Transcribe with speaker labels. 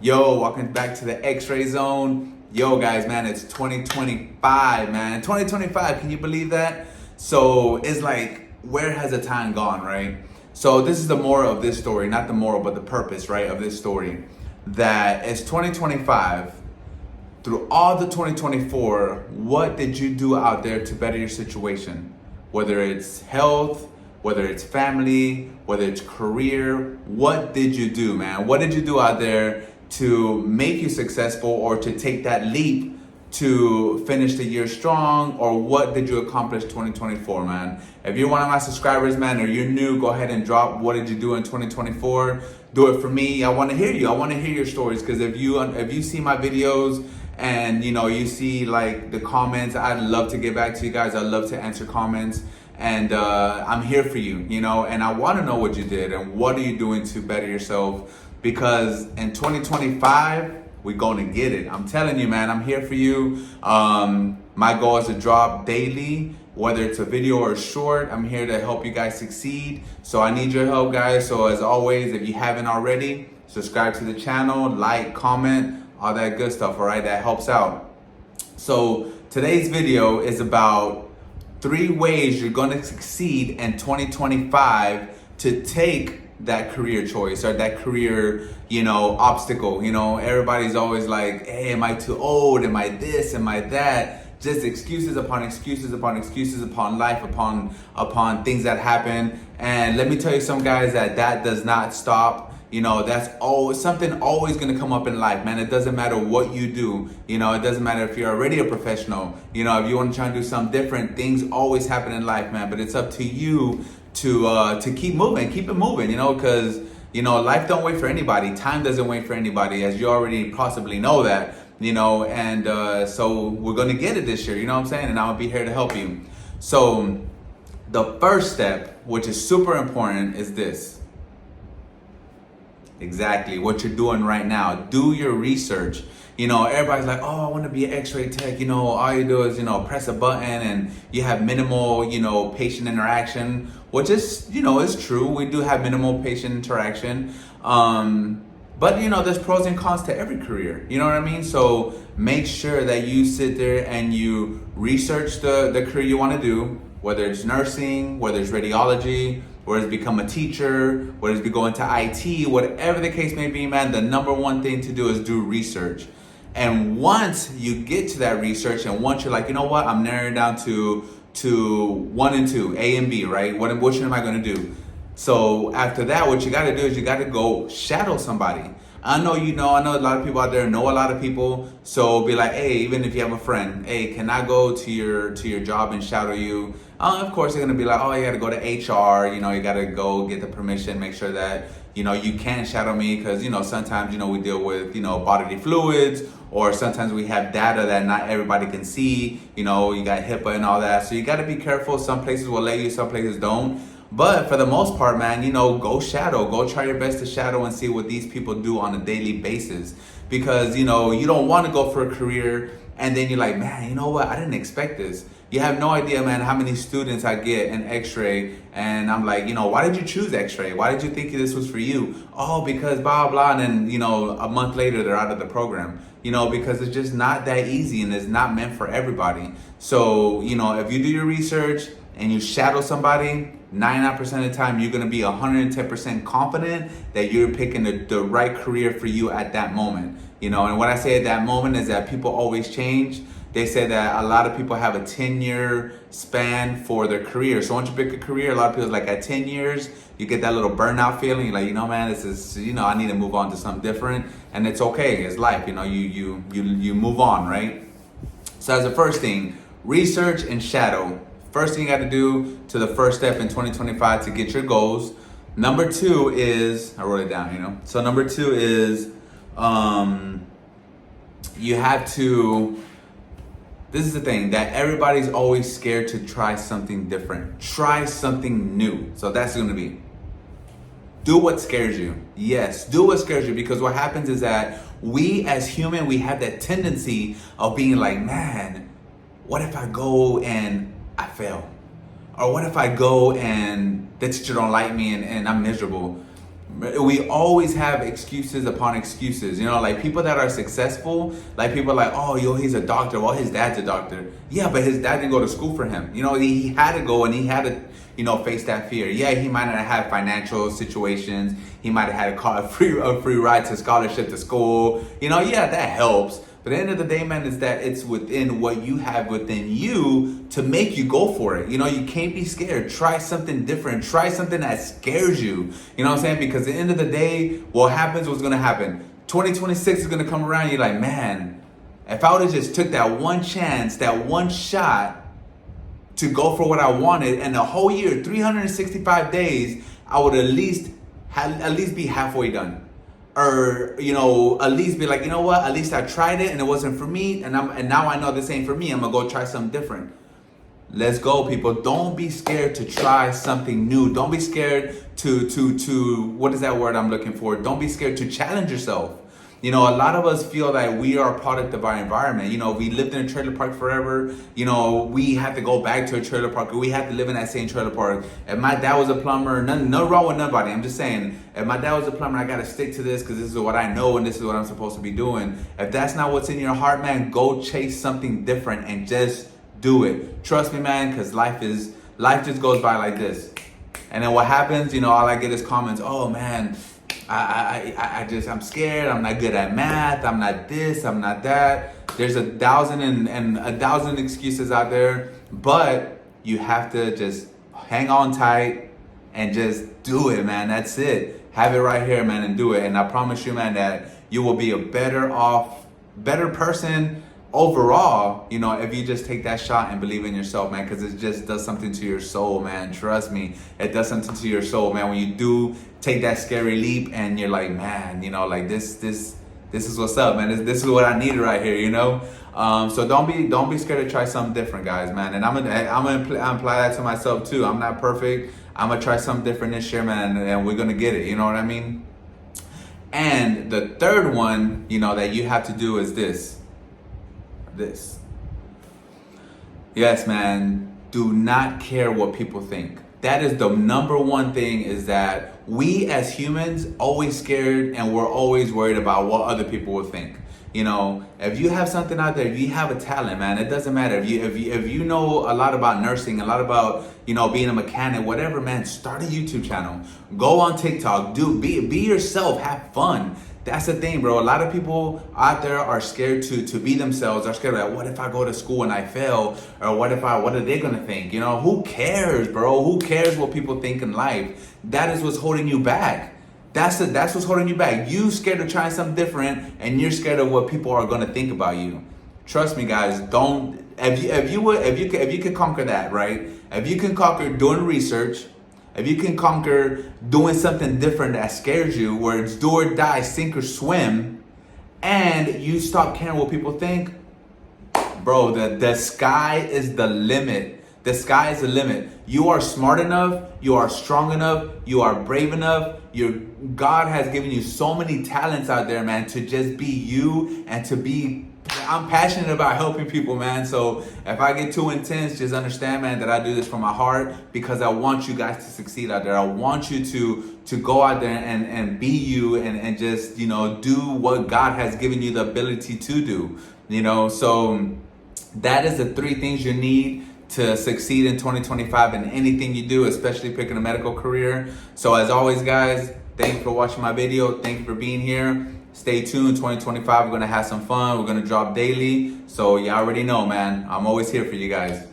Speaker 1: Yo, welcome back to the X-Ray Zone. Yo, guys, man, it's 2025, man. 2025, can you believe that? So it's like, where has the time gone, right? So this is the moral of this story, not the moral, but the purpose, right, of this story. That it's 2025. Through all the 2024, what did you do out there to better your situation? Whether it's health, whether it's family, whether it's career, what did you do, man? What did you do out there to make you successful or to take that leap to finish the year strong? Or what did you accomplish 2024, man? If you're one of my subscribers, man, or you're new, go ahead and drop what did you do in 2024. Do it for me. I want to hear you. I want to hear your stories, because if you see my videos and you see like the comments, I'd love to get back to you guys. I'd love to answer comments, and I'm here for you, and I want to know what you did and what are you doing to better yourself, because in 2025 we're going to get it. I'm telling you, man, I'm here for you. My goal is to drop daily, whether it's a video or a short. I'm here to help you guys succeed, so I need your help, guys. So as always, if you haven't already, subscribe to the channel, like, comment, all that good stuff, all right? That helps out. So today's video is about 3 ways you're going to succeed in 2025 to take that career choice or that career, obstacle. Everybody's always like, hey, am I too old? Am I this? Am I that? Just excuses upon excuses upon excuses upon life, upon things that happen. And let me tell you, some guys, that does not stop. That's always something always going to come up in life, man. It doesn't matter what you do. It doesn't matter if you're already a professional. If you want to try and do something different, things always happen in life, man. But it's up to you to keep moving, keep it moving, because, life don't wait for anybody. Time doesn't wait for anybody, as you already possibly know that, and so we're going to get it this year, you know what I'm saying? And I'm going to be here to help you. So the first step, which is super important, is this. Exactly what you're doing right now. Do your research. Everybody's like, oh, I want to be an X-ray tech. All you do is, press a button and you have minimal, patient interaction, which is, is true. We do have minimal patient interaction. But, there's pros and cons to every career. You know what I mean? So make sure that you sit there and you research the career you want to do, whether it's nursing, whether it's radiology, whether it's become a teacher, whether it's go into IT, whatever the case may be, man, the number one thing to do is do research. And once you get to that research, and once you're like, you know what, I'm narrowing down to 1 and 2, A and B, right? Which am I going to do? So after that, what you got to do is you got to go shadow somebody. I know I know a lot of people out there know a lot of people. So be like, hey, even if you have a friend, hey, can I go to your job and shadow you? Of course, they're gonna be like, oh, you gotta go to HR. You gotta go get the permission, make sure that you can shadow me, because sometimes we deal with bodily fluids, or sometimes we have data that not everybody can see. You got HIPAA and all that, so you got to be careful. Some places will let you, some places don't. But for the most part, man, go shadow. Go try your best to shadow and see what these people do on a daily basis. Because, you don't want to go for a career and then you're like, man, you know what? I didn't expect this. You have no idea, man, how many students I get in X-ray. And I'm like, why did you choose X-ray? Why did you think this was for you? Oh, because blah, blah. And then, a month later, they're out of the program. Because it's just not that easy and it's not meant for everybody. So, if you do your research and you shadow somebody, 99% of the time, you're going to be 110% confident that you're picking the right career for you at that moment. And what I say at that moment is that people always change. They say that a lot of people have a 10-year span for their career. So once you pick a career, a lot of people like at 10 years, you get that little burnout feeling. You're like, man, this is, I need to move on to something different. And it's okay. It's life. You move on, right? So as the first thing, research and shadow. First thing you got to do to the first step in 2025 to get your goals. Number 2 is, I wrote it down, So number 2 is, you have to, this is the thing, that everybody's always scared to try something different. Try something new. So that's going to be, do what scares you. Yes, do what scares you, because what happens is that we as human, we have that tendency of being like, man, what if I go and I fail? Or what if I go and the teacher don't like me and I'm miserable? We always have excuses upon excuses. You know, like people that are successful, like people are like, oh, yo, he's a doctor. Well, his dad's a doctor. Yeah, but his dad didn't go to school for him. You know, he had to go and he had to, you know, face that fear. Yeah, he might not have financial situations. He might have had a free ride to scholarship to school. You know, yeah, that helps. But at the end of the day, man, is that it's within what you have within you to make you go for it. You know, you can't be scared. Try something different. Try something that scares you. You know what I'm saying? Because at the end of the day, what happens, what's going to happen? 2026 is going to come around. You're like, man, if I would have just took that one chance, that one shot to go for what I wanted, and the whole year, 365 days, I would at least be halfway done. Or, you know, at least be like, you know what, at least I tried it and it wasn't for me, and now I know this ain't for me. I'm gonna go try something different. Let's go, people. Don't be scared to try something new. Don't be scared to what is that word I'm looking for? Don't be scared to challenge yourself. You know, a lot of us feel that we are a product of our environment. You know, we lived in a trailer park forever. You know, we had to go back to a trailer park. We had to live in that same trailer park. If my dad was a plumber, no wrong with nobody. I'm just saying, if my dad was a plumber, I got to stick to this because this is what I know and this is what I'm supposed to be doing. If that's not what's in your heart, man, go chase something different and just do it. Trust me, man, because life just goes by like this. And then what happens, you know, all I get is comments, oh, man, I'm scared. I'm not good at math. I'm not this. I'm not that. There's 1,000 excuses out there, but you have to just hang on tight and just do it, man. That's it. Have it right here, man, and do it. And I promise you, man, that you will be a better person overall, you know, if you just take that shot and believe in yourself, man, because it just does something to your soul, man. Trust me, it does something to your soul, man. When you do take that scary leap and you're like, man, you know, like this is what's up, man. This is what I needed right here, you know. So don't be scared to try something different, guys, man. And I'm gonna apply that to myself too. I'm not perfect. I'm gonna try something different this year, man, and we're gonna get it. You know what I mean? And the third one, you know, that you have to do is this. Yes, man, do not care what people think. That is the number one thing, is that we as humans always scared and we're always worried about what other people will think. You know, if you have something out there, if you have a talent, man, it doesn't matter. If you know a lot about nursing, a lot about, you know, being a mechanic, whatever, man, start a YouTube channel. Go on TikTok, be yourself, have fun. That's the thing, bro. A lot of people out there are scared to be themselves. Are scared like, what if I go to school and I fail? Or what are they gonna think? You know, who cares, bro? Who cares what people think in life? That is what's holding you back. That's what's holding you back. You scared of trying something different, and you're scared of what people are gonna think about you. Trust me, guys. If you could conquer that, right? If you can conquer doing research, if you can conquer doing something different that scares you, where it's do or die, sink or swim, and you stop caring what people think, bro, the sky is the limit. The sky is the limit. You are smart enough, you are strong enough, you are brave enough. God has given you so many talents out there, man, to just be you and to be. I'm passionate about helping people, man. So if I get too intense, just understand, man, that I do this from my heart because I want you guys to succeed out there. I want you to go out there and be you and just, you know, do what God has given you the ability to do, you know. So that is the 3 things you need to succeed in 2025 in anything you do, especially picking a medical career. So as always, guys, thank you for watching my video. Thank you for being here. Stay tuned. 2025, we're going to have some fun. We're going to drop daily. So you already know, man. I'm always here for you guys.